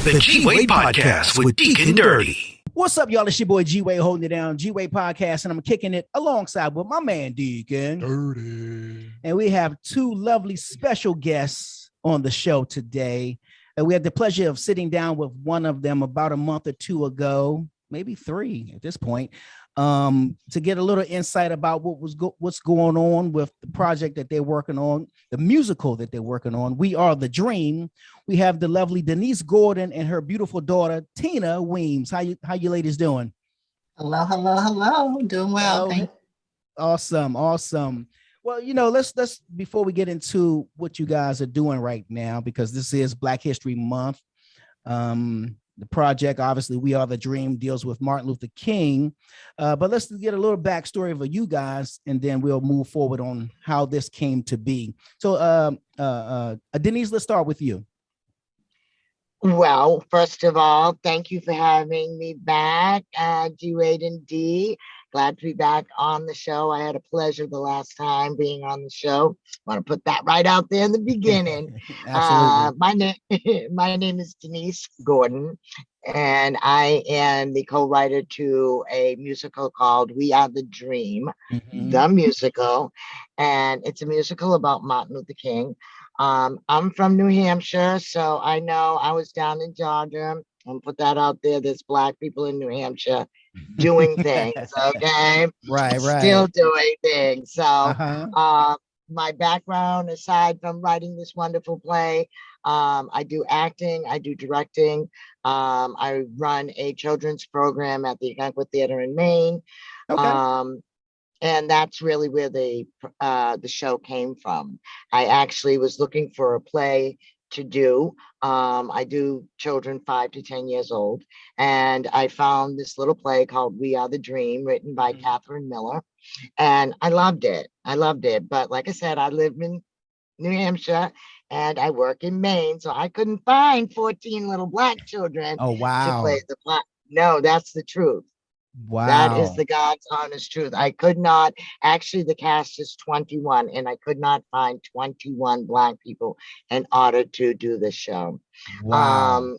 The G-Wade Podcast with Deacon Dirty. What's up, y'all? It's your boy G-Wade holding it down. G-Wade Podcast, and I'm kicking it alongside with my man Deacon Dirty. And we have two lovely special guests on the show today. And we had the pleasure of sitting down with one of them about a month or two ago, maybe three at this point, to get a little insight about what's going on with the project that they're working on, the musical that they're working on. We Are the Dream. We have the lovely Denise Gordon and her beautiful daughter Tina Weems. How you ladies doing? Hello. Doing well. Thank you. Awesome. Well, let's before we get into what you guys are doing right now, because this is Black History Month. The project, obviously, We Are the Dream, deals with Martin Luther King. But let's get a little backstory of you guys, and then we'll move forward on how this came to be. So, Denise, let's start with you. Well, first of all, thank you for having me back, G-Wade and D. Glad to be back on the show. I had a pleasure the last time being on the show. Want to put that right out there in the beginning. Absolutely. My name is Denise Gordon, and I am the co-writer to a musical called We Are the Dream, the musical. And it's a musical about Martin Luther King. I'm from New Hampshire, so I know I was down in Georgia. I'll put that out there. There's Black people in New Hampshire doing things, okay? Right. Still doing things. So my background, aside from writing this wonderful play, I do acting, I do directing. I run a children's program at the Eganqua Theater in Maine. Okay. And that's really where the show came from. I actually was looking for a play to do. I do children 5 to 10 years old. And I found this little play called We Are the Dream, written by Catherine Miller. And I loved it. But like I said, I live in New Hampshire and I work in Maine. So I couldn't find 14 little Black children Oh, wow. to play the Black. No, that's the truth. Wow. That is the God's honest truth. I could not, actually the cast is 21 and I could not find 21 Black people in order to do the show. Wow.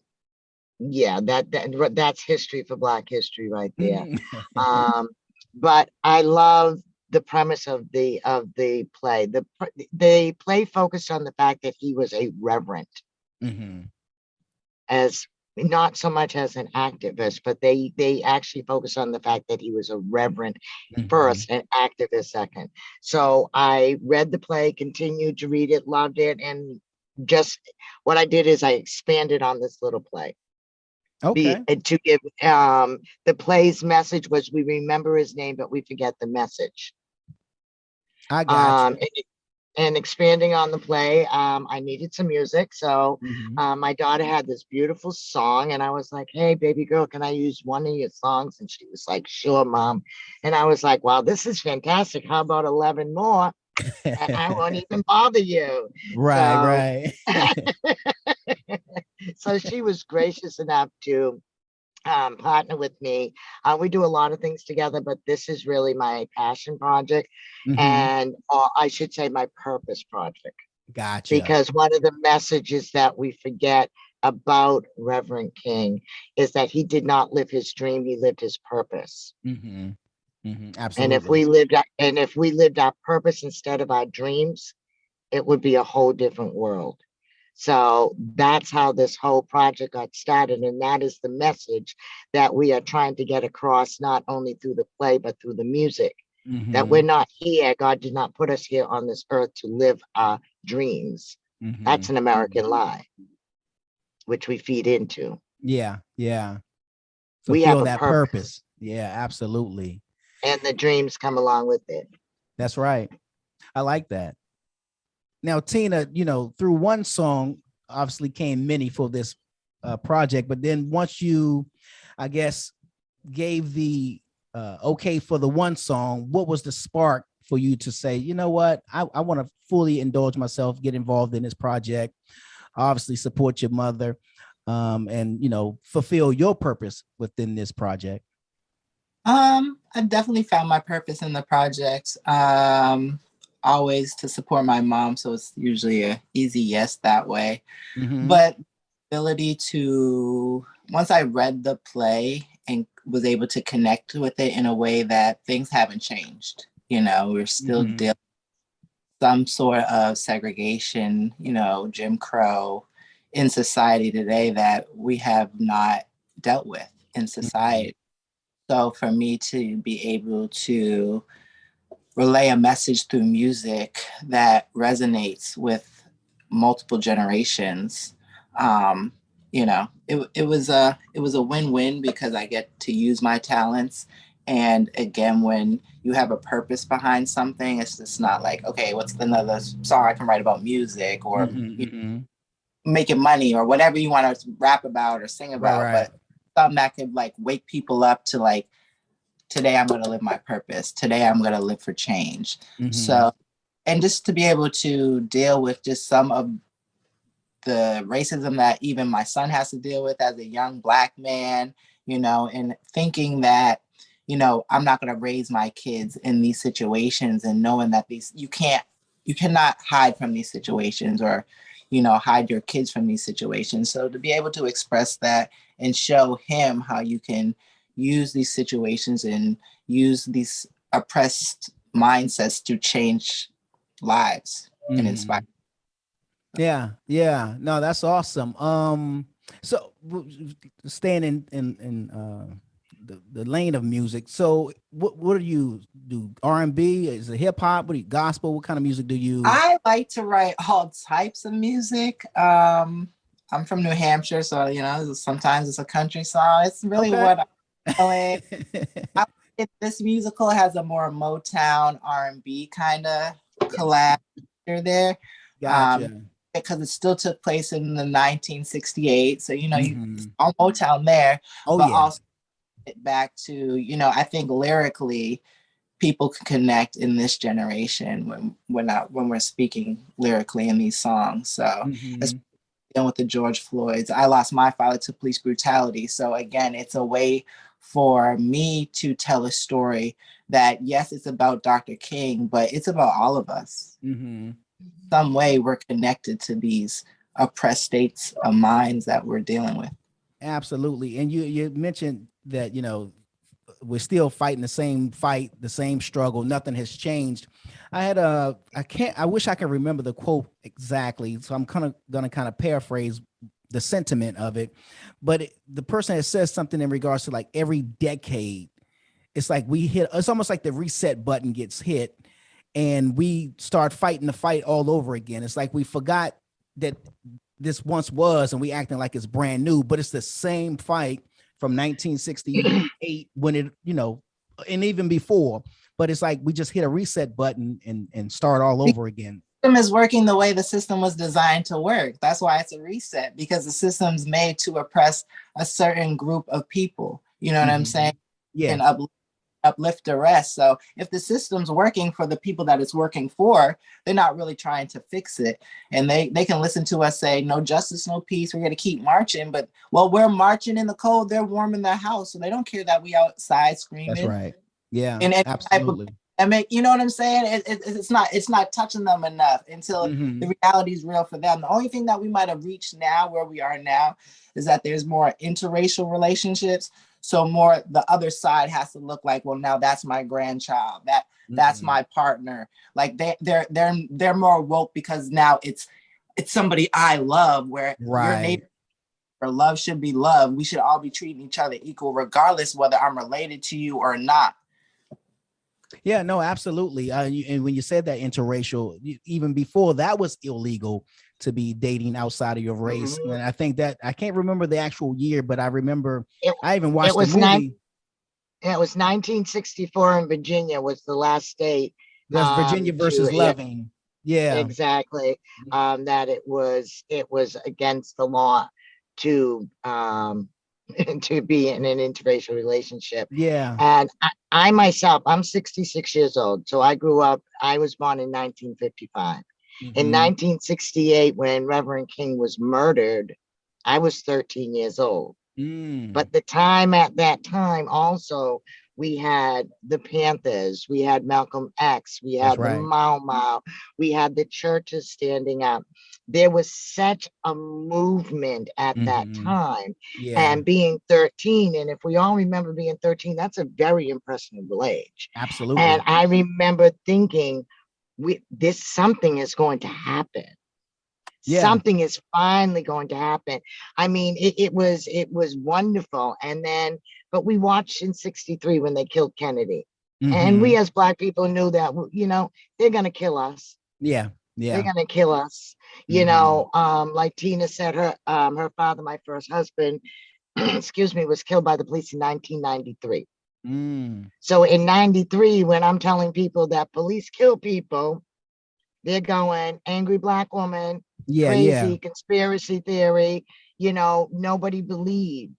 Yeah, that's history for Black history right there. But I love the premise of the play. The play focused on the fact that he was a reverend, as not so much as an activist, but they actually focus on the fact that he was a reverend first and activist second. So I read the play, continued to read it, loved it, and just what I did is I expanded on this little play. Okay. To give the play's message was, we remember his name, but we forget the message. I got you. And expanding on the play, I needed some music. So my daughter had this beautiful song and I was like, hey, baby girl, can I use one of your songs? And she was like, sure, mom. And I was like, wow, this is fantastic. How about 11 more? And I won't even bother you. Right. So she was gracious enough to partner with me. We do a lot of things together, but this is really my passion project, and I should say my purpose project. Gotcha. Because one of the messages that we forget about Reverend King is that he did not live his dream; he lived his purpose. Absolutely. And if we lived our purpose instead of our dreams, it would be a whole different world. So that's how this whole project got started. And that is the message that we are trying to get across, not only through the play, but through the music, that we're not here. God did not put us here on this earth to live our dreams. That's an American lie, which we feed into. Yeah. We have that purpose. Yeah, absolutely. And the dreams come along with it. That's right. I like that. Now, Tina, through one song, obviously came many for this project, but then once you, I guess, gave the okay for the one song, what was the spark for you to say, you know what, I want to fully indulge myself, get involved in this project, obviously support your mother, and, fulfill your purpose within this project? I definitely found my purpose in the project. Always to support my mom, so it's usually an easy yes that way. But ability to, once I read the play and was able to connect with it in a way that things haven't changed. We're still dealing with some sort of segregation, Jim Crow in society today that we have not dealt with in society. So for me to be able to relay a message through music that resonates with multiple generations, it was a win-win because I get to use my talents. And again, when you have a purpose behind something, it's just not like, okay, what's another song I can write about music or making money or whatever you want to rap about or sing about, Right. but something that could like wake people up to like, today I'm going to live my purpose. Today I'm going to live for change. So, and just to be able to deal with just some of the racism that even my son has to deal with as a young Black man, and thinking that, I'm not going to raise my kids in these situations, and knowing that you cannot hide from these situations or, hide your kids from these situations. So to be able to express that and show him how you can use these situations and use these oppressed mindsets to change lives and inspire. Yeah. No, that's awesome. So staying in the lane of music. So what do you do? R&B? Is it hip hop? What do you, gospel? What kind of music do you? I like to write all types of music. I'm from New Hampshire, so sometimes it's a country song. It's really what I'm feeling. This musical has a more Motown R&B kind of collab there. Gotcha. Because it still took place in the 1968. So, you on Motown there, also get back to, I think lyrically, people can connect in this generation when we're speaking lyrically in these songs. So, especially dealing with the George Floyds, I lost my father to police brutality. So again, it's a way for me to tell a story that, yes, it's about Dr. King, but it's about all of us. Some way we're connected to these oppressed states of minds that we're dealing with. Absolutely. And you mentioned that, we're still fighting the same fight, the same struggle. Nothing has changed. I wish I could remember the quote exactly. So I'm going to paraphrase the sentiment of it. But the person that says something in regards to like every decade, it's like it's almost like the reset button gets hit and we start fighting the fight all over again. It's like we forgot that this once was and we acting like it's brand new, but it's the same fight from 1968 when it, and even before, but it's like we just hit a reset button and start all over again. The system is working the way the system was designed to work. That's why it's a reset, because the system's made to oppress a certain group of people. You know what I'm saying? Yeah. And uplift the rest. So if the system's working for the people that it's working for, they're not really trying to fix it. And they can listen to us say, no justice, no peace. We're going to keep marching. But we're marching in the cold. They're warm in their house. So they don't care that we outside screaming. That's right. Yeah, and absolutely. You know what I'm saying? It's not touching them enough until the reality is real for them. The only thing that we might have reached now, where we are now, is that there's more interracial relationships. So more the other side has to look like, well, now that's my grandchild. That's my partner. Like they're more woke because now it's somebody I love, where your neighbor or love should be love. We should all be treating each other equal, regardless whether I'm related to you or not. Yeah, no, absolutely. And when you said that interracial, even before that was illegal to be dating outside of your race. And I think that I can't remember the actual year, but I remember I even watched the movie. It was 1964 in Virginia was the last state. That's Virginia versus Loving. Yeah, exactly. That it was against the law to to be in an interracial relationship. Yeah. And I myself, I'm 66 years old. So I was born in 1955. In 1968, when Reverend King was murdered, I was 13 years old. But at that time also we had the Panthers, we had Malcolm X, we had the Mau Mau, we had the churches standing up. There was such a movement at that time. And being 13, and if we all remember being 13, that's a very impressionable age. Absolutely. And I remember thinking, something is going to happen. Something is finally going to happen. I mean, it was wonderful. And then, but we watched in '63 when they killed Kennedy. And we as Black people knew that, you know, they're going to kill us. They're going to kill us. You know, like Tina said, her father, my first husband, excuse me, was killed by the police in 1993. So in 93, when I'm telling people that police kill people, they're going, angry Black woman, crazy, conspiracy theory, you know, nobody believed,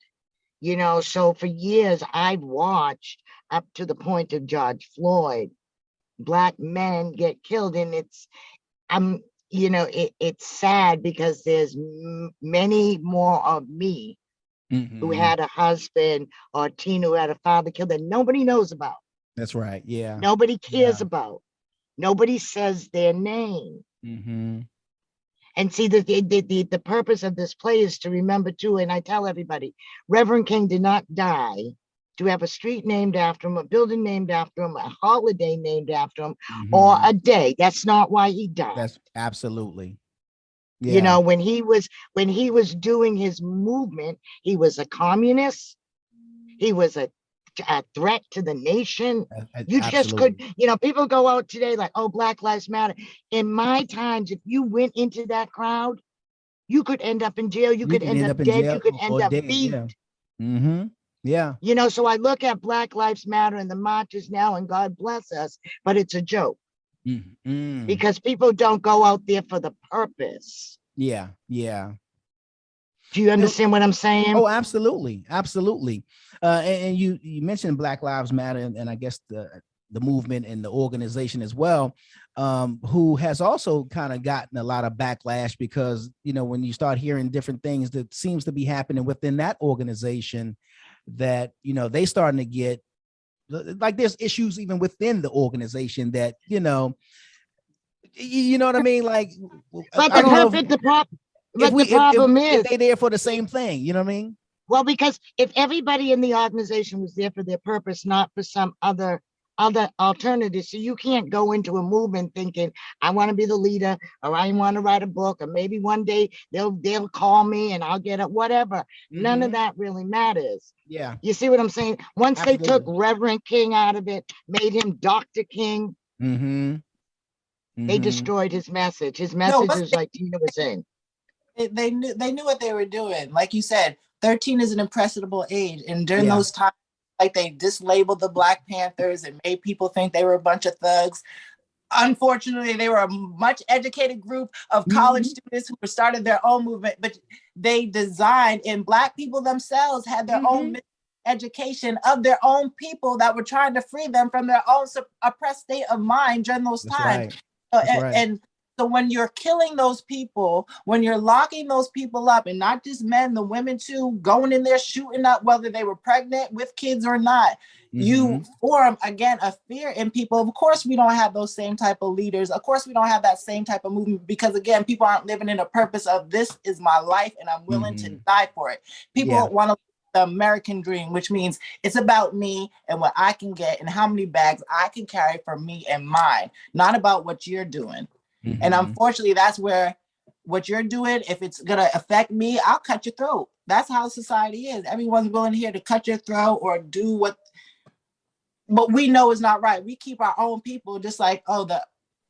you know. So for years I've watched up to the point of George Floyd, Black men get killed. And it's, you know, it's sad because there's many more of me who had a husband, or Tina who had a father killed, that nobody knows about. That's right. Yeah. Nobody cares about. Nobody says their name. And see, the purpose of this play is to remember too, and I tell everybody, Reverend King did not die to have a street named after him, a building named after him, a holiday named after him, or a day. That's not why he died. That's absolutely. You know, when he was doing his movement, he was a communist. He was a threat to the nation. You just could, you know, people go out today like, oh, Black Lives Matter. In my times, if you went into that crowd, you could end up in jail. You could end up dead. You could end up beat. You know, so I look at Black Lives Matter and the marches now, and God bless us, but it's a joke. Because people don't go out there for the purpose. Do you understand what I'm saying? Oh, absolutely. And you mentioned Black Lives Matter, and I guess the movement and the organization as well, who has also kind of gotten a lot of backlash because, you know, when you start hearing different things that seems to be happening within that organization, that, you know, they starting to get like there's issues even within the organization that, you know what I mean? Like, but the problem is they're there for the same thing. You know what I mean? Well, because if everybody in the organization was there for their purpose, not for some other alternatives, so you can't go into a movement thinking I want to be the leader, or I want to write a book, or maybe one day they'll call me and I'll get it, whatever. None of that really matters. You see what I'm saying? Once they took Reverend King out of it, made him Dr. King, they destroyed his message. His message is like Tina was saying. They knew what they were doing. Like you said, 13 is an impressionable age, and during those times, like they dislabeled the Black Panthers and made people think they were a bunch of thugs. Unfortunately, they were a much educated group of college students who started their own movement, but they designed, and Black people themselves had their own education of their own people that were trying to free them from their own oppressed state of mind during those times. And so when you're killing those people, when you're locking those people up, and not just men, the women too, going in there shooting up, whether they were pregnant with kids or not, you form, again, a fear in people. Of course, we don't have those same type of leaders. Of course, we don't have that same type of movement because, again, people aren't living in a purpose of this is my life and I'm willing to die for it. People want to the American dream, which means it's about me and what I can get and how many bags I can carry for me and mine, not about what you're doing. And unfortunately, that's where what you're doing, if it's going to affect me, I'll cut your throat. That's how society is. Everyone's willing here to cut your throat or do what we know is not right. We keep our own people, just like,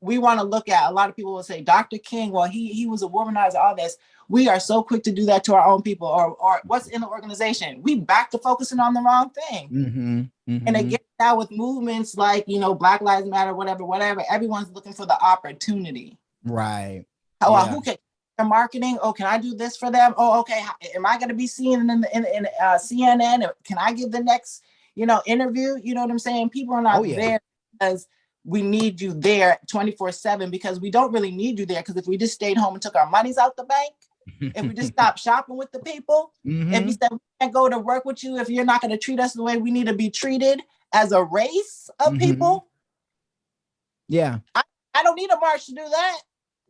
we want to look at, a lot of people will say, Dr. King, well, he was a womanizer, all this. We are so quick to do that to our own people, or what's in the organization. We back to focusing on the wrong thing. And again, now with movements like, you know, Black Lives Matter, whatever, everyone's looking for the opportunity. Right. Who can marketing? Oh, can I do this for them? Oh, okay. Am I going to be seen in CNN? Can I give the next, you know, interview? You know what I'm saying? People are not there because we need you there 24/7, because we don't really need you there. Because if we just stayed home and took our monies out the bank, if we just stopped shopping with the people, if you said we can't go to work with you if you're not going to treat us the way we need to be treated as a race of people. Yeah. I don't need a march to do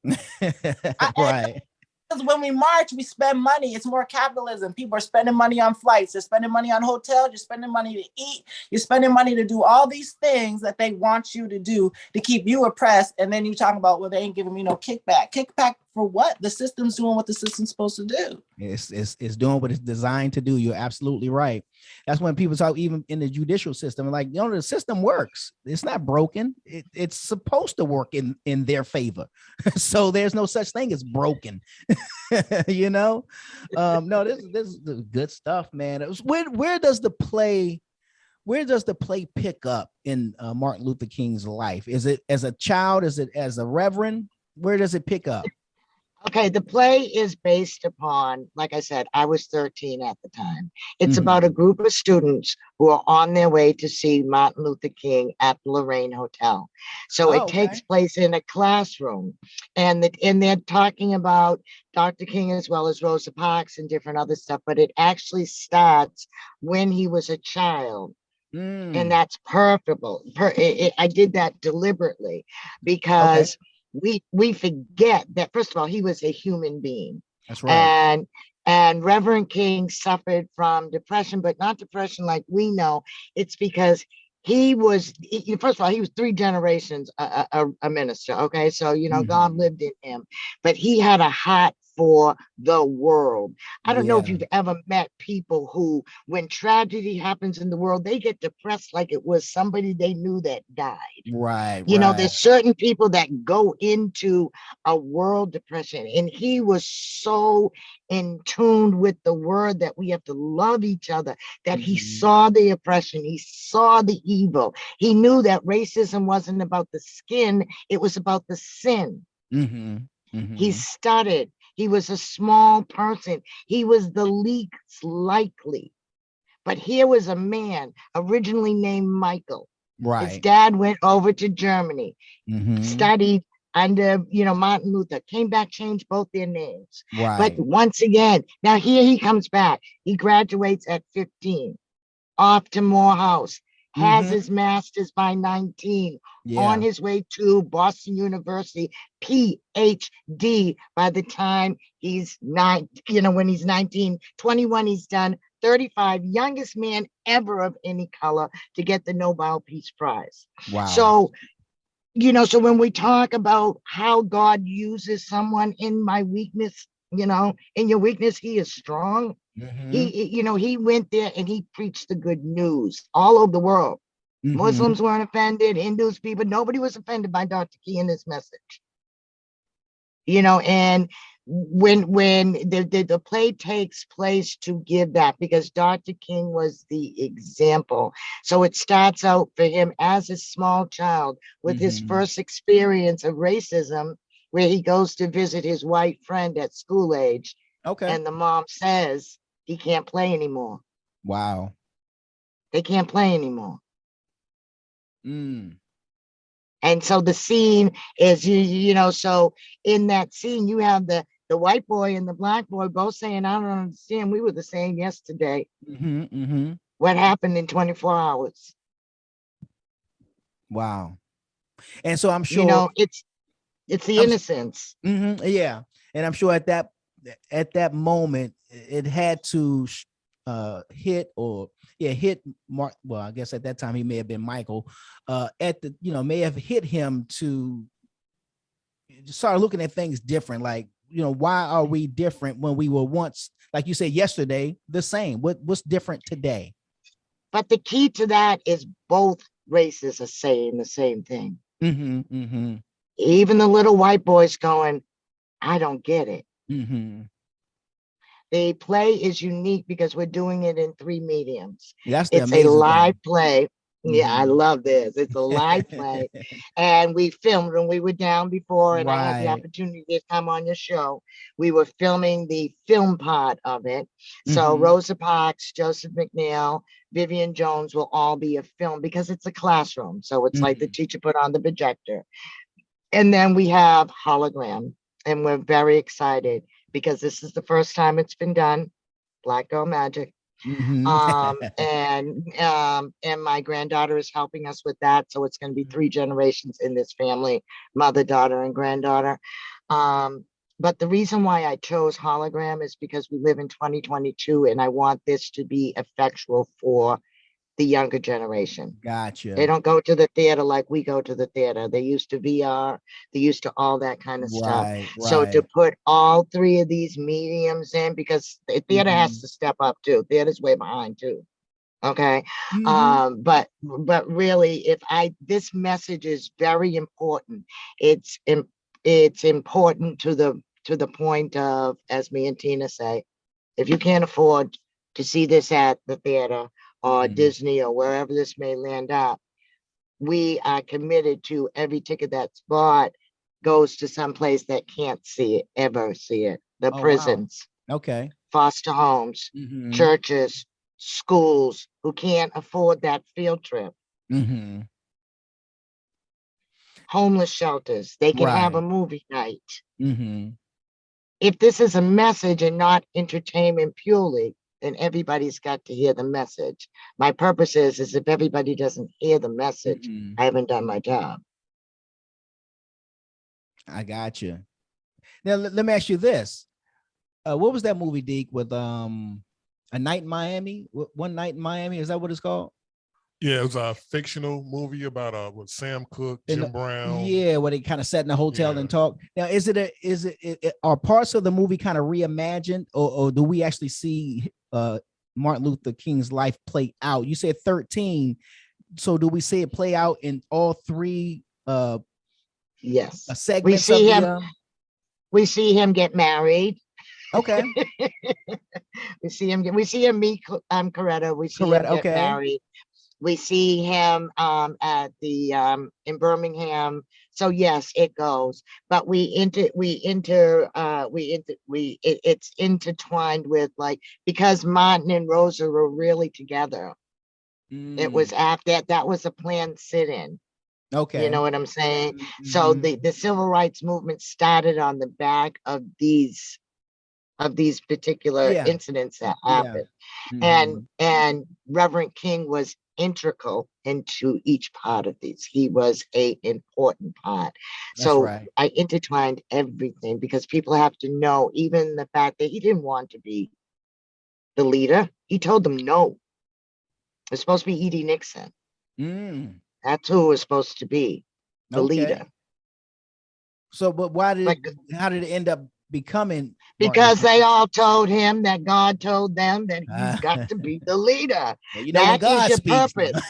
that. Right. Because when we march, we spend money. It's more capitalism. People are spending money on flights. They're spending money on hotels. You're spending money to eat. You're spending money to do all these things that they want you to do to keep you oppressed. And then you talk about, well, they ain't giving me no kickback. Kickback for what? The system's doing what the system's supposed to do. It's doing what it's designed to do. You're absolutely right. That's when people talk, even in the judicial system, like, the system works. It's not broken. It's supposed to work in their favor. So there's no such thing as broken. No, this is good stuff, man. Where does the play pick up in Martin Luther King's life? Is it as a child? Is it as a reverend? Where does it pick up? Okay, the play is based upon, like I said, I was 13 at the time. It's about a group of students who are on their way to see Martin Luther King at the Lorraine Hotel. So it takes place in a classroom, and they're talking about Dr. King as well as Rosa Parks and different other stuff, but it actually starts when he was a child. And that's purposeful. I did that deliberately because we forget that, first of all, he was a human being. That's right. And Reverend King suffered from depression, but not depression like we know. It's because first of all, he was 3 generations a minister. Okay, so God lived in him, but he had a heart for the world. I don't know if you've ever met people who, when tragedy happens in the world, they get depressed like it was somebody they knew that died. Right. There's certain people that go into a world depression, and he was so in tune with the word that we have to love each other, that he saw the oppression, he saw the evil. He knew that racism wasn't about the skin, it was about the sin. He studied. He was a small person. He was the least likely. But here was a man originally named Michael. Right. His dad went over to Germany, studied under, Martin Luther, came back, changed both their names. Right. But once again, now here he comes back. He graduates at 15, off to Morehouse, has his master's by 19, on his way to Boston University, PhD by the time he's when he's 19, 21, he's done, 35, youngest man ever of any color to get the Nobel Peace Prize. Wow. So, so when we talk about how God uses someone in my weakness, in your weakness, he is strong. He went there and he preached the good news all over the world. Muslims weren't offended, Hindus, people, nobody was offended by Dr. King and his message. And when the play takes place to give that, because Dr. King was the example. So it starts out for him as a small child with his first experience of racism, where he goes to visit his white friend at school age. And the mom says he can't play anymore. Wow. They can't play anymore. And so the scene is, so in that scene, you have the white boy and the black boy both saying, I don't understand. We were the same yesterday. What happened in 24 hours? Wow. And so I'm sure, it's the innocence. Yeah. And I'm sure at that moment, it had to hit Mark. Well, I guess at that time he may have been Michael. May have hit him to start looking at things different. Like, why are we different when we were once, like you said, yesterday, the same? What's different today? But the key to that is both races are saying the same thing. Even the little white boys going, I don't get it. The play is unique because we're doing it in 3 mediums. It's a live play. Yeah, I love this. It's a live play. And we filmed when we were down before, and I had the opportunity to come on your show. We were filming the film part of it. So Rosa Parks, Joseph McNeil, Vivian Jones will all be a film because it's a classroom. So it's like the teacher put on the projector. And then we have hologram, and we're very excited because this is the first time it's been done. Black Girl Magic. And my granddaughter is helping us with that. So it's going to be 3 generations in this family, mother, daughter, and granddaughter. But the reason why I chose hologram is because we live in 2022 and I want this to be effectual for the younger generation. Gotcha. They don't go to the theater like we go to the theater. They used to VR, they used to all that kind of stuff. So to put all 3 of these mediums in, because the theater has to step up too. Theater's way behind too. Okay. But really, this message is very important. It's important to the point of, as me and Tina say, if you can't afford to see this at the theater or Disney or wherever this may land up, we are committed to every ticket that's bought goes to some place that can't ever see it. The prisons, okay, foster homes, churches, schools who can't afford that field trip. Homeless shelters, they can have a movie night. If this is a message and not entertainment purely, then everybody's got to hear the message. My purpose is if everybody doesn't hear the message, I haven't done my job. I got you. Now let me ask you this: what was that movie, Deke, with A Night in Miami? One Night in Miami, is that what it's called? Yeah, it was a fictional movie about with Sam Cooke, Jim Brown. Yeah, where they kind of sat in a hotel and talk. Now, are parts of the movie kind of reimagined, or do we actually see Martin Luther King's life play out? You said 13, so do we see it play out in all 3? Yes, segments. We see him get married. Okay. we see him meet Coretta. We see him get married. We see him at the in Birmingham. So yes, it goes. But it's intertwined with, like, because Martin and Rosa were really together. It was after that was a planned sit-in. Okay. You know what I'm saying? So the civil rights movement started on the back of these particular incidents that happened. And Reverend King was integral into each part of these. He was an important part. So I intertwined everything because people have to know, even the fact that he didn't want to be the leader. He told them no. It was supposed to be E.D. Nixon. That's who it was supposed to be, the leader. So, but how did it end up becoming? Because they all told him that God told them that he's got to be the leader. Well, that is your purpose.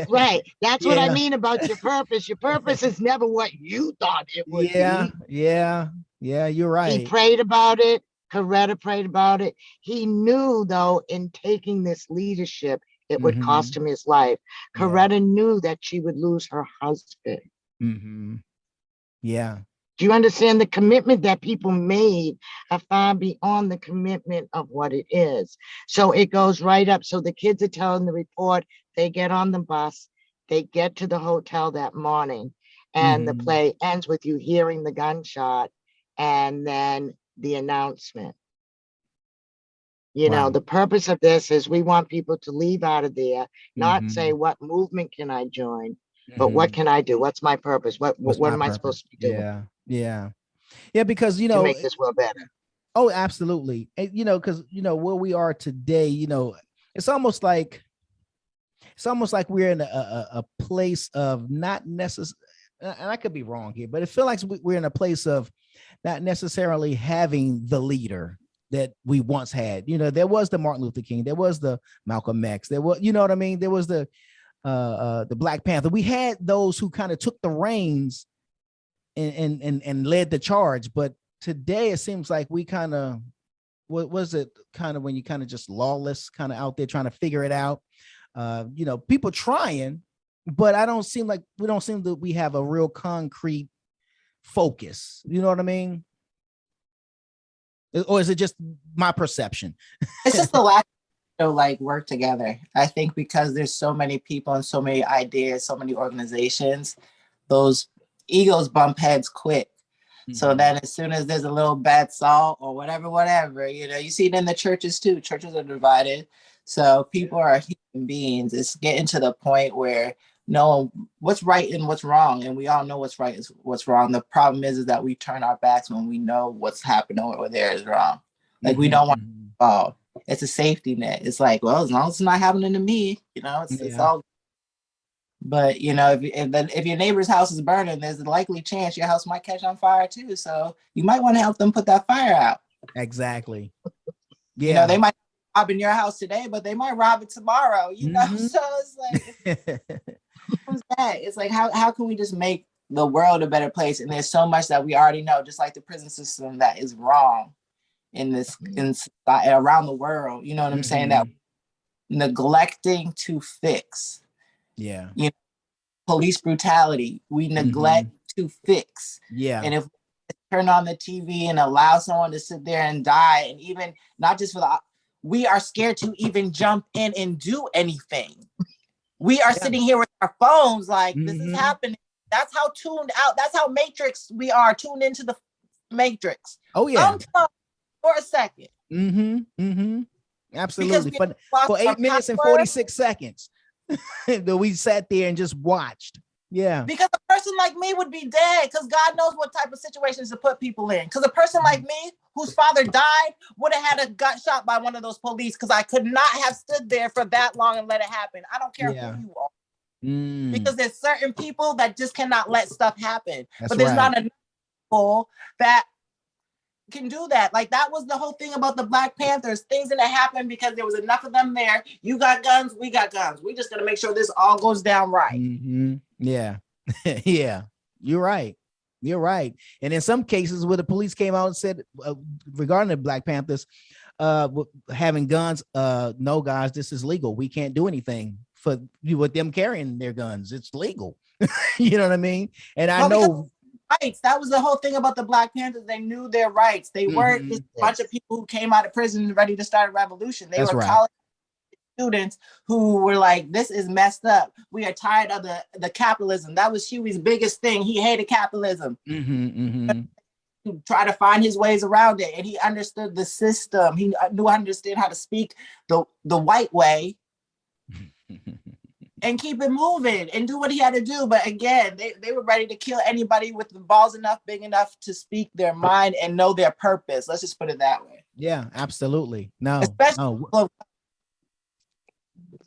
Right. That's what I mean about your purpose. Your purpose is never what you thought it would be. Yeah, you're right. He prayed about it. Coretta prayed about it. He knew, though, in taking this leadership, it would cost him his life. Coretta knew that she would lose her husband. Yeah. Do you understand the commitment that people made are far beyond the commitment of what it is? So it goes right up. So the kids are telling the report, they get on the bus, they get to the hotel that morning, and the play ends with you hearing the gunshot and then the announcement. You know, the purpose of this is we want people to leave out of there, not say, what movement can I join, but what can I do? What's my purpose? What am I supposed to be doing? Yeah, because, to make this world better. Oh, absolutely. And, because, where we are today, it's almost like we're in a place of not necessarily, and I could be wrong here, but it feels like we're in a place of not necessarily having the leader that we once had. There was the Martin Luther King, there was the Malcolm X, there was, what I mean? There was the Black Panther. We had those who kind of took the reins and led the charge. But today it seems like we kind of, what was it kind of when you kind of just lawless, kind of out there trying to figure it out? People trying, but we don't seem that we have a real concrete focus. You know what I mean? Or is it just my perception? It's just the lack of work together. I think because there's so many people and so many ideas, so many organizations, those egos bump heads quick. So then as soon as there's a little bad salt or whatever, you see it in the churches too. Churches are divided. So people are human beings. It's getting to the point where knowing what's right and what's wrong, and we all know what's right and what's wrong. The problem is that we turn our backs when we know what's happening over there is wrong. Like we don't want to fall. It's a safety net. It's like, well, as long as it's not happening to me, it's all. But if your neighbor's house is burning, there's a likely chance your house might catch on fire too. So you might want to help them put that fire out. Exactly. Yeah. They might rob in your house today, but they might rob it tomorrow. So it's like it's like how can we just make the world a better place? And there's so much that we already know, just like the prison system that is wrong in around the world. You know what I'm saying? That neglecting to fix. Yeah. Police brutality, we neglect to fix. Yeah. And if we turn on the TV and allow someone to sit there and die, and even not just we are scared to even jump in and do anything. We are sitting here with our phones like this is happening. That's how tuned out. That's how matrix we are, tuned into the matrix. Oh yeah. For a second. Absolutely. But for 8 minutes and 46 seconds that we sat there and just watched. Yeah. Because a person like me would be dead, because God knows what type of situations to put people in. Because a person like me, whose father died, would have got shot by one of those police, because I could not have stood there for that long and let it happen. I don't care who you are. Because there's certain people that just cannot let stuff happen. But there's not enough people that can do that. Like that was the whole thing about the Black Panthers. Things didn't happen because there was enough of them there. You got guns, we got guns. We just gonna make sure this all goes down right. Yeah. Yeah. You're right. And in some cases where the police came out and said regarding the Black Panthers having guns, no guys, this is legal. We can't do anything with them carrying their guns. It's legal. You know what I mean? And I know rights. That was the whole thing about the Black Panthers. They knew their rights. They weren't just a bunch of people who came out of prison ready to start a revolution. They were college students who were like, this is messed up. We are tired of the capitalism. That was Huey's biggest thing. He hated capitalism. He tried to find his ways around it, and he understood the system. He understood how to speak the white way and keep it moving and do what he had to do. But again, they were ready to kill anybody with the balls big enough to speak their mind and know their purpose. Let's just put it that way. Yeah, absolutely. No, especially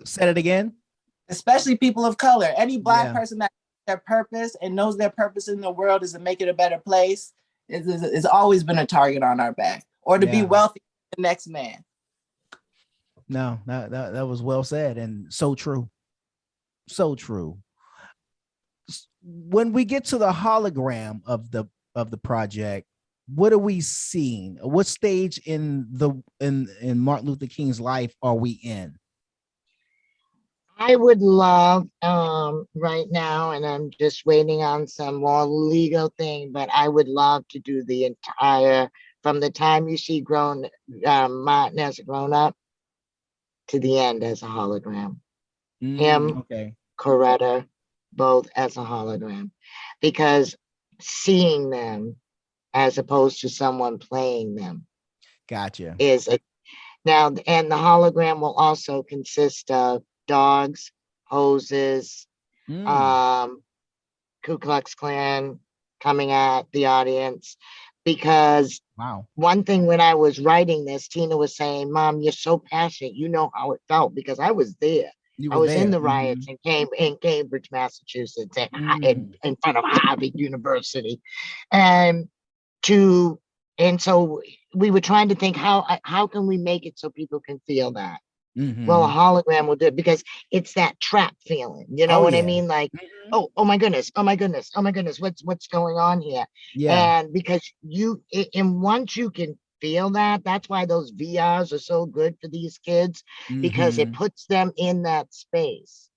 said it again. Especially people of color. Any Black person that knows their purpose and knows their purpose in the world is to make it a better place is always been a target on our back, or to be wealthy the next man. No, that was well said and so true. So true. When we get to the hologram of the project, what are we seeing? What stage in Martin Luther King's life are we in? I would love right now, and I'm just waiting on some more legal thing, but I would love to do the entire, from the time you see Martin as a grown up to the end as a hologram. Him, Coretta, both as a hologram, because seeing them as opposed to someone playing them. Gotcha. Now, and the hologram will also consist of dogs, hoses, Ku Klux Klan coming at the audience. Because one thing when I was writing this, Tina was saying, Mom, you're so passionate. You know how it felt, because I was there. I was in the riots in Cambridge, Massachusetts, in front of Harvard University. And so we were trying to think, how can we make it so people can feel that? Well, a hologram will do it, because it's that trap feeling. You know what I mean? Like, oh my goodness, what's going on here? Yeah. And because once you can feel that, that's why those VRs are so good for these kids, because it puts them in that space.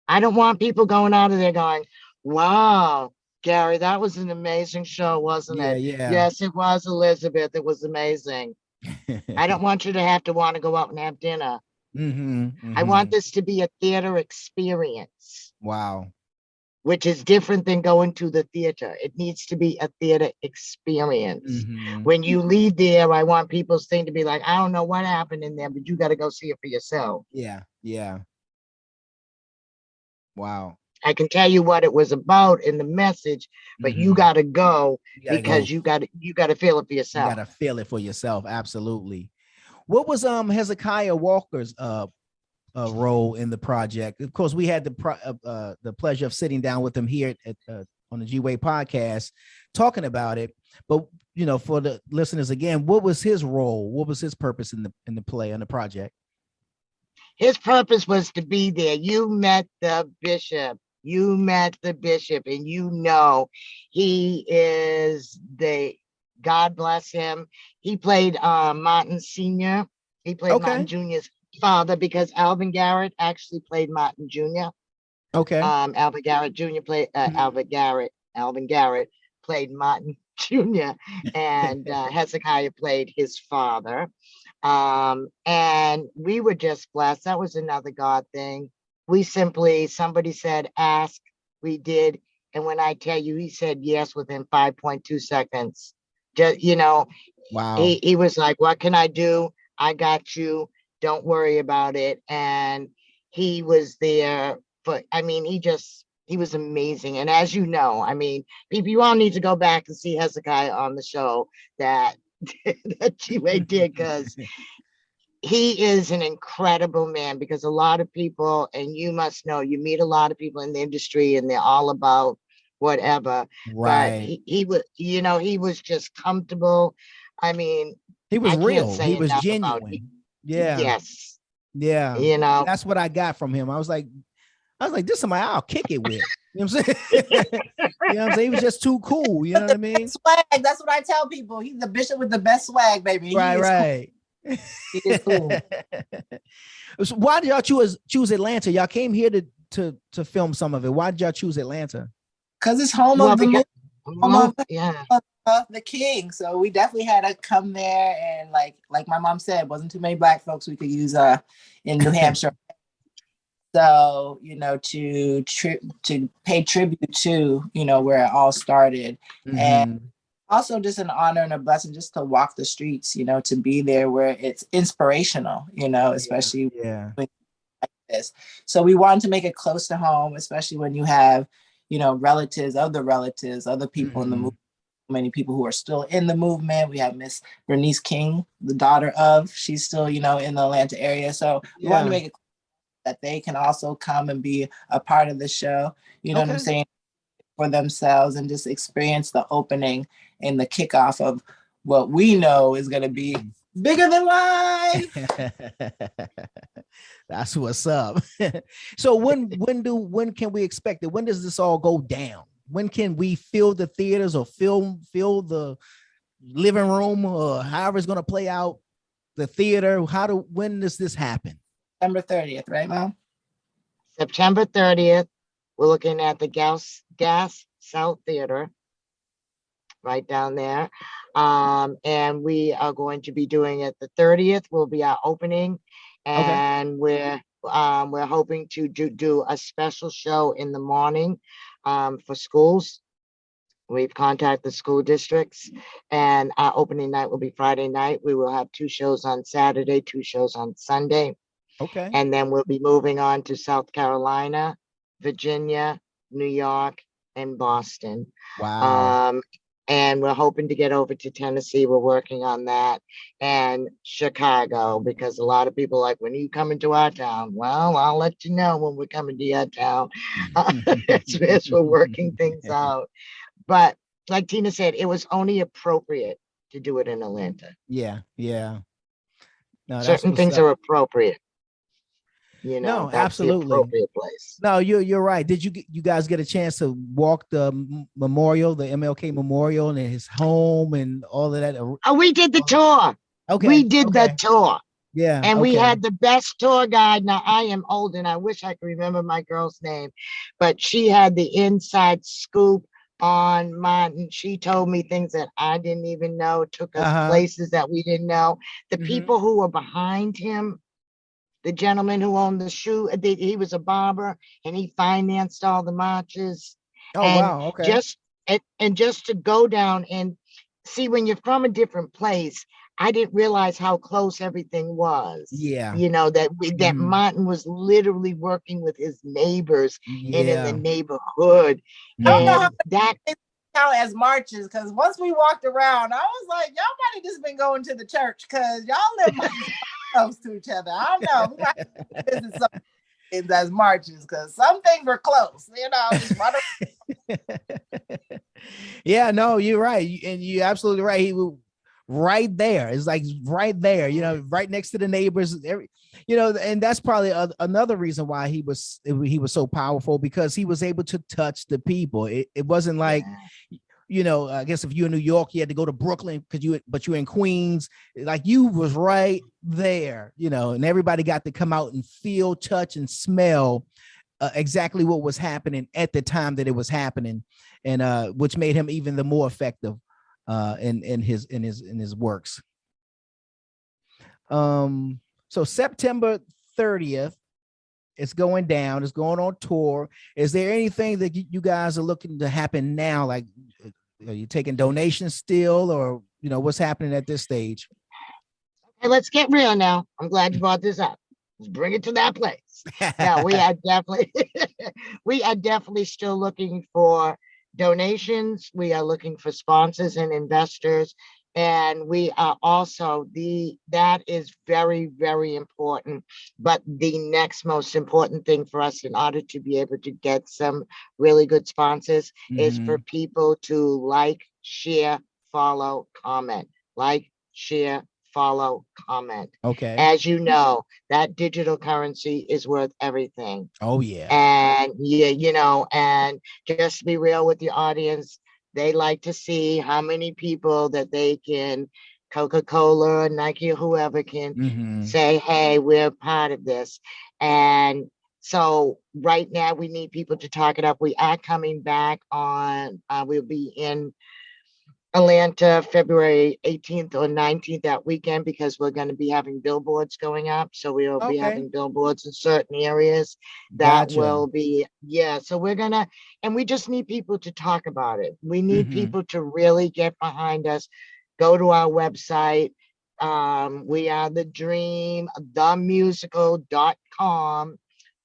I don't want people going out of there going, wow, Gary, that was an amazing show, wasn't it? Yeah. Yes, it was, Elizabeth. It was amazing. I don't want you to have to want to go out and have dinner. I want this to be a theater experience. Wow. which is different than going to the theater. It needs to be a theater experience. When you leave there, I want people's thing to be like, I don't know what happened in there, but you got to go see it for yourself. Yeah. Wow. I can tell you what it was about in the message, but you got to go because you got to feel it for yourself. You got to feel it for yourself. Absolutely. What was Hezekiah Walker's role in the project? Of course, we had the pleasure of sitting down with him here at on the G-Wade podcast, talking about it. But you know, for the listeners again, what was his role? What was his purpose in the play and the project? His purpose was to be there. You met the bishop. And you know he is God bless him. He played Martin Sr. He played Martin Jr.'s father, because Alvin Garrett actually played Martin Jr. Alvin Garrett Jr. played Alvin Garrett played Martin Jr. and Hezekiah played his father. And we were just blessed. That was another God thing. Somebody said, ask, we did. And when I tell you, he said yes within 5.2 seconds. Just, you know, wow. He was like, what can I do? I got you. Don't worry about it. And he was there he was amazing. And as you know, I mean, people, you all need to go back and see Hezekiah on the show that G-Wade did, because he is an incredible man. Because a lot of people, and you must know, you meet a lot of people in the industry and they're all about whatever. Right. But he was, you know, he was just comfortable. I mean, he was real. He was genuine. Yeah. Yes. Yeah. You know, that's what I got from him. I was like, this is somebody I'll kick it with. You know what I'm saying? You know what I'm saying? He was just too cool. You know what I mean? Swag. That's what I tell people. He's the bishop with the best swag, baby. Right. Cool. He is cool. So why did y'all choose Atlanta? Y'all came here to film some of it. Why did y'all choose Atlanta? Because it's home of the the king. So we definitely had to come there, and like my mom said, wasn't too many Black folks we could use in New Hampshire. So, you know, to pay tribute to, you know, where it all started. And also just an honor and a blessing just to walk the streets, you know, to be there where it's inspirational, you know, especially like this. So we wanted to make it close to home, especially when you have, you know, relatives, other people in the movement, many people who are still in the movement. We have Miss Bernice King, the daughter of, she's still, you know, in the Atlanta area. So we wanted to make it that they can also come and be a part of the show, you know what I'm saying, for themselves, and just experience the opening and the kickoff of what we know is going to be bigger than life. That's what's up. So when can we expect it? When does this all go down? When can we fill the theaters or fill the living room, or however it's going to play out, the theater? When does this happen? September 30th, right, Mom? September 30th. We're looking at the Gas South Theater right down there. And we are going to be doing it the 30th will be our opening. And we're hoping to do a special show in the morning for schools. We've contacted the school districts, and our opening night will be Friday night. We will have 2 shows on Saturday, 2 shows on Sunday. And then we'll be moving on to South Carolina, Virginia, New York, and Boston. Wow. And we're hoping to get over to Tennessee. We're working on that. And Chicago, because a lot of people like, when are you coming to our town? Well, I'll let you know when we're coming to your town. as we're working things out. But like Tina said, it was only appropriate to do it in Atlanta. Yeah. No, certain things are appropriate. You know, no, absolutely. The appropriate place. No, you're right. Did you guys get a chance to walk the memorial, the MLK memorial, and his home and all of that? Oh, we did the tour. We did the tour. Yeah. And we had the best tour guide. Now, I am old and I wish I could remember my girl's name, but she had the inside scoop on Martin. She told me things that I didn't even know, took us places that we didn't know. The people who were behind him, The gentleman who owned the shoe, he was a barber, and he financed all the marches. Oh, and wow. Okay. just to go down and see, when you're from a different place, I didn't realize how close everything was. Yeah. That Martin was literally working with his neighbors and in the Yeah. neighborhood. I don't know how And that count as marches, because once we walked around, I was like, y'all might have just been going to the church, because y'all live close to each other. I don't know. We might have to visit some things as marches, because some things were close. Just run around. Yeah, no, you're right. And you're absolutely right. He was right there. It's like right there, right next to the neighbors. And that's probably another reason why he was so powerful, because he was able to touch the people. It wasn't like, I guess if you're in New York, you had to go to Brooklyn but you're in Queens. Like, you was right there, and everybody got to come out and feel, touch, and smell exactly what was happening at the time that it was happening, and which made him even the more effective in his works. So September 30th, it's going down. It's going on tour. Is there anything that you guys are looking to happen now? Like, are you taking donations still, or what's happening at this stage? Okay, let's get real now. I'm glad you brought this up. Let's bring it to that place. No, we are definitely still looking for donations. We are looking for sponsors and investors. And we are also that is very, very important. But the next most important thing for us, in order to be able to get some really good sponsors, is for people to like, share, follow, comment. Like, share, follow, comment. Okay. As you know, that digital currency is worth everything. Oh, yeah. And and just be real with the audience. They like to see how many people that they can, Coca-Cola or Nike or whoever can say, hey, we're part of this. And so right now we need people to talk it up. We are coming back on, we'll be in Atlanta, February 18th or 19th, that weekend, because we're going to be having billboards going up. So we will be having billboards in certain areas that will be, so we're going to, and we just need people to talk about it. We need people to really get behind us. Go to our website. We are The Dream, themusical.com,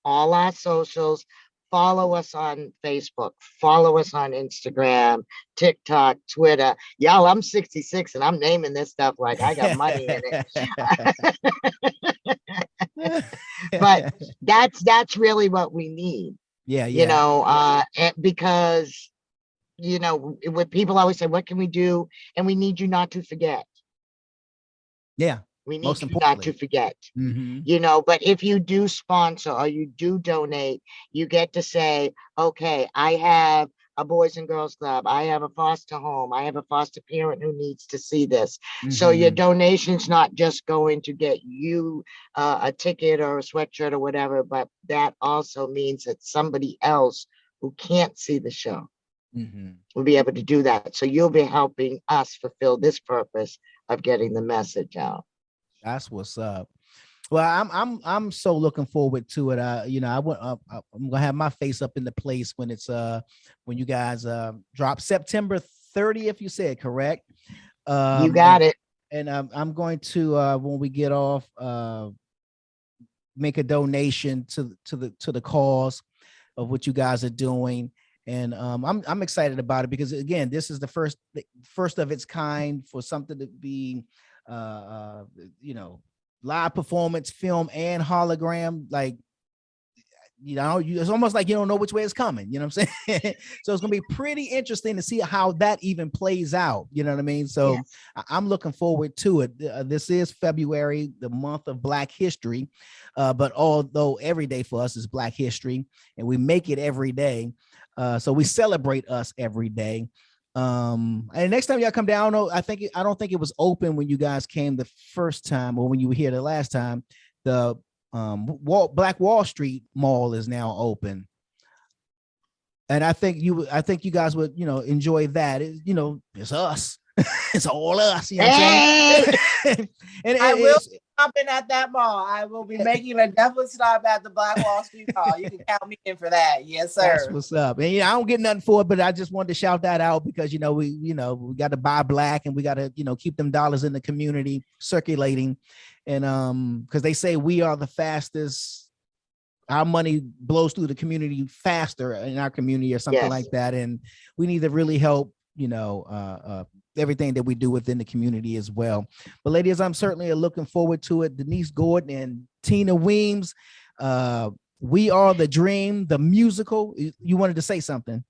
all our socials. Follow us on Facebook, follow us on Instagram, TikTok, Twitter. Y'all, I'm 66 and I'm naming this stuff like I got money in it. But that's really what we need. Yeah. Because, what people always say, what can we do? And we need you not to forget. Yeah. We need you not to forget, but if you do sponsor or you do donate, you get to say, okay, I have a Boys and Girls Club. I have a foster home. I have a foster parent who needs to see this. So your donation's not just going to get you a ticket or a sweatshirt or whatever, but that also means that somebody else who can't see the show will be able to do that. So you'll be helping us fulfill this purpose of getting the message out. That's what's up. Well, I'm so looking forward to it. I'm gonna have my face up in the place when it's when you guys drop September 30th. You said correct? You got it. And I'm going to when we get off, make a donation to the cause of what you guys are doing. And I'm excited about it, because again, this is the first of its kind for something to be live performance, film, and hologram. Like, it's almost like you don't know which way it's coming. You know what I'm saying? So it's gonna be pretty interesting to see how that even plays out. You know what I mean? So yes. I'm looking forward to it. This is February, the month of Black History, but although every day for us is Black History, and we make it every day, so we celebrate us every day. And next time y'all come down, I don't think it was open when you guys came the first time, or when you were here the last time. The Black Wall Street Mall is now open, and I think you guys would enjoy that. It's us. It's all us. You know what I'm saying? And stopping at that mall. I will be making a definite stop at the Black Wall Street Mall. You can count me in for that. Yes, sir. That's what's up. And I don't get nothing for it, but I just wanted to shout that out because we got to buy black and we got to keep them dollars in the community circulating, and because they say we are the fastest. Our money blows through the community faster in our community or something like that, and we need to really help. Everything that we do within the community as well. But ladies, I'm certainly looking forward to it. Denise Gordon and Tina Weems, We Are the Dream, the musical. You wanted to say something?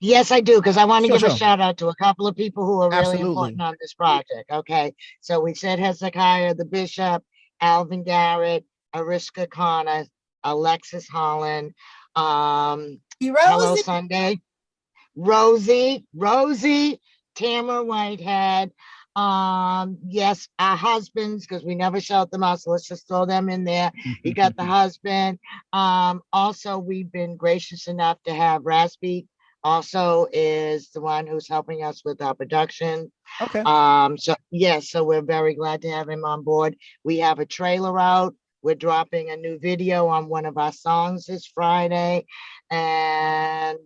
Yes, I do, because I want to give a shout out to a couple of people who are really important on this project. Okay, so we said Hezekiah the Bishop, Alvin Garrett, Ariska Connor, Alexis Holland, Hello Sunday, Rosie, Tamara Whitehead. Yes, our husbands, because we never shout them out, so let's just throw them in there. You got the husband. Also, we've been gracious enough to have Raspy also is the one who's helping us with our production. Okay. So we're very glad to have him on board. We have a trailer out. We're dropping a new video on one of our songs this Friday, and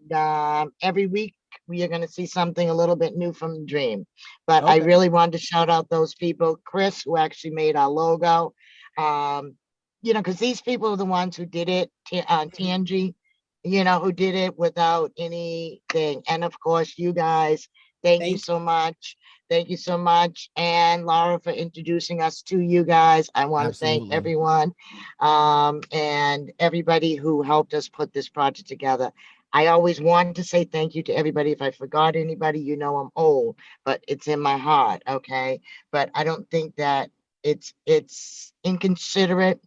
every week we are going to see something a little bit new from the Dream. But I really wanted to shout out those people, Chris, who actually made our logo. Because these people are the ones who did it. Tangi, who did it without anything, and of course, you guys. Thank you so much. Thank you so much. And Laura for introducing us to you guys. I want to thank everyone and everybody who helped us put this project together. I always wanted to say thank you to everybody. If I forgot anybody, I'm old, but it's in my heart, okay? But I don't think that it's inconsiderate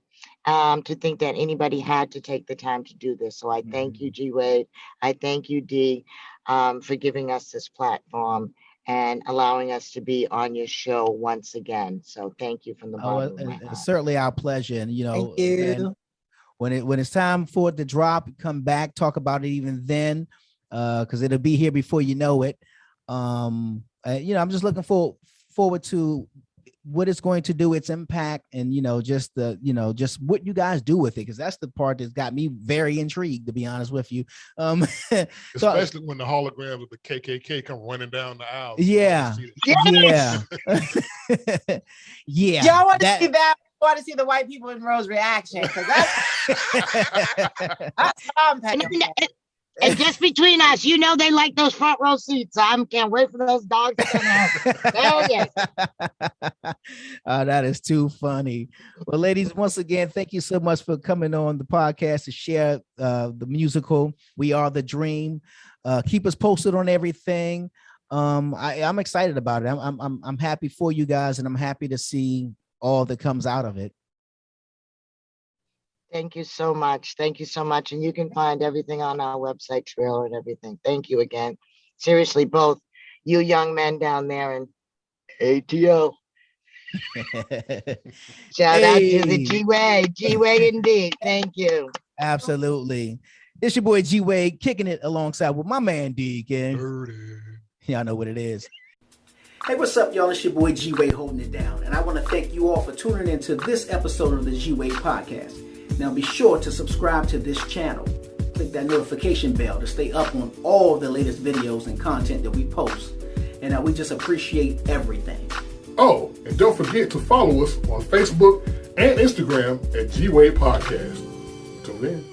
to think that anybody had to take the time to do this. So I thank you, G Wade. I thank you, D, for giving us this platform and allowing us to be on your show once again. So thank you from the bottom of my heart. It's certainly our pleasure. And thank you. When it's time for it to drop, come back, talk about it even then, because it'll be here before you know it. I'm just looking forward to what it's going to do, its impact, and just what you guys do with it, because that's the part that's got me very intrigued, to be honest with you. Especially when the holograms of the KKK come running down the aisle. Yeah. Yeah. Y'all want to see that? Want to see the white people in Rose's reaction, because that's I'm and just between us, they like those front row seats. I can't wait for those dogs to come out. Hell yes. That is too funny. Well, ladies, once again, thank you so much for coming on the podcast to share the musical We Are the Dream. Keep us posted on everything. I'm excited about it. I'm happy for you guys, and I'm happy to see all that comes out of it. Thank you so much. Thank you so much. And you can find everything on our website, trailer and everything. Thank you again. Seriously, both you young men down there and ATO. Shout out to the G-Way indeed. Thank you. Absolutely. It's your boy G-Wade kicking it alongside with my man Deacon. Y'all know what it is. Hey, what's up, y'all? It's your boy G-Wade holding it down. And I want to thank you all for tuning into this episode of the G-Wade podcast. Now be sure to subscribe to this channel. Click that notification bell to stay up on all the latest videos and content that we post. And we just appreciate everything. Oh, and don't forget to follow us on Facebook and Instagram at G-Wade Podcast. Till then.